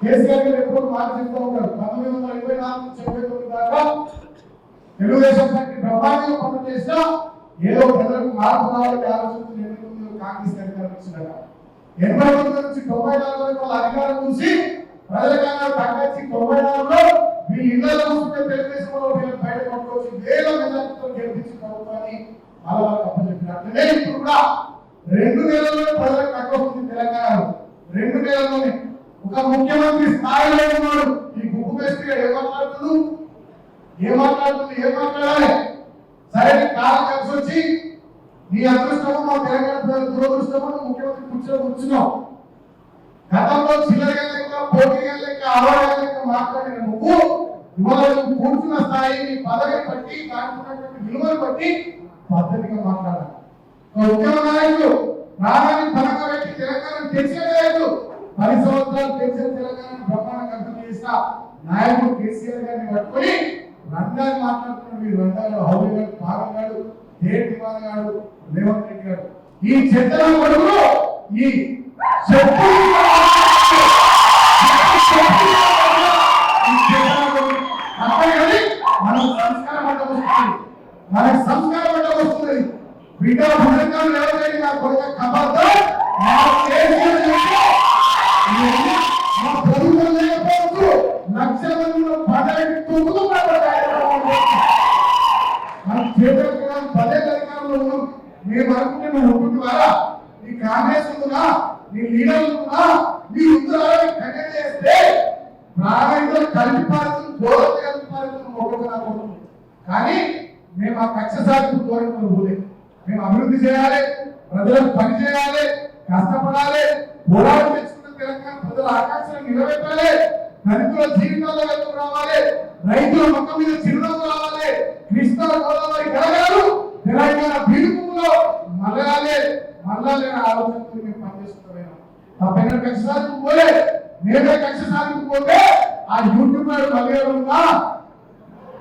కేసీఆర్ గారు ఎప్పుడు మాట చెప్తూ ఉంటారు 1924 నుంచి 79 దాకా తెలుగుదేశం పార్టీ బ్రహ్మాండంగా పనులు చేసినా ఏదో ప్రజలకు మార్పు రావాలని ఆలోచనతో 89 కాంగ్రెస్ అధికారం వచ్చిందట 89 నుంచి 94 వరకు వాళ్ళ అధికారం చూసి ప్రజలకన్నా తగ్గచ్చి 94లో వీళ్ళు ఇళ్ళలో కూర్చుంటే తెలుగుదేశం వాళ్ళు వీళ్ళని బయట కొట్టుకొచ్చి వేల మెజార్టీతో గెలిపించిన ప్రభుత్వాన్ని అలా అప్పచెప్పినట్లనే ఇప్పుడు కూడా 2 నెలల్లోనే ప్రజలకు తగ్గొస్తుంది తెలంగాణలో 2 నెలల్లోనే ఒక ముఖ్యమంత్రి స్థాయిలో ఉన్నాడు ఈ గుప్పు బెస్ట్గా ఏం మాట్లాడాలి సరే కాలం కలిసి వచ్చి నీ అదృష్టమో మా తెలంగాణ ప్రజల దురదృష్టమో ముఖ్యమంత్రి కూర్చున్నావు గతంలో చిల్లరగా లెక్క పోటీగా లెక్క అరవగా లెక్క మాట్లాడిన నువ్వు ఇవాళ నువ్వు కూర్చున్న స్థాయి నీ పదవి బట్టి దానికి విలువలు బట్టి పద్ధతిగా మాట్లాడాలి ఉద్యమ నాయకులు ప్రాణాన్ని పనక పెట్టి తెలంగాణ తెచ్చే నాయకులు 10 సంవత్సరాలు తెచ్చే తెలంగాణ బ్రహ్మాండంగా అర్థం చేసిన నాయకుడు కేసీఆర్ గారిని పట్టుకొని రంగాన్ని మాట్లాడుతున్న మీరు రంగాలు హౌలీ గారు భాగం గారు దేటి గారు రేవంత్ రెడ్డి గారు ఈ చెత్తల కొడుకులు ఈ మనకు సంస్కారం అంటే వస్తుంది బిడ్డ భూమికాలు ఎవరైనా నా కొడుక కబద్దు ప్రభుత్వం లేకపోవచ్చు లక్షల మందిలో పదవి తూగుతూ మన చేతులు కూడా 10 అధికారంలో ఉన్నాం మేము అనుకుంటే నువ్వు ఉంటుంటారా నీ కాంగ్రెస్ ఉందా నీ లీడర్లు ఉందా నీ ఉత్తరాలు కట్టె చేస్తే ప్రాణాయితో కలిపి పారుతుంది దూరం కలిపి పారుతుంది ఒక్కొక్క కానీ మేము ఆ కక్ష సాధింపు కోరికలు పోలేదు మేము అభివృద్ధి చేయాలి ప్రజలకు పని చేయాలి కష్టపడాలి పోరాటం తెచ్చుకున్న తెలంగాణ ప్రజల ఆకాంక్షలు నిలబెట్టాలి దళితుల జీవితాల్లో వెళ్తూ రావాలి రైతుల మొక్క మీద చిరునవ్వు రావాలి కృష్ణా గోదావరి గలగాలు తెలంగాణ బీడుపులో మళ్ళాలే ఆలోచనతో మేము పనిచేస్తున్నాం తప్పైన కక్ష సాధింపు పోలే మేమే కక్ష సాధింపు పోతే ఆ యూట్యూబర్ మళ్ళీ ఉందా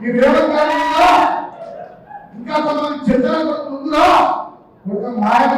ఈ రేవంత్ గారు ఉందా ఇంకా కొంతమంది చర్చల ముందులో ఒక మాయకు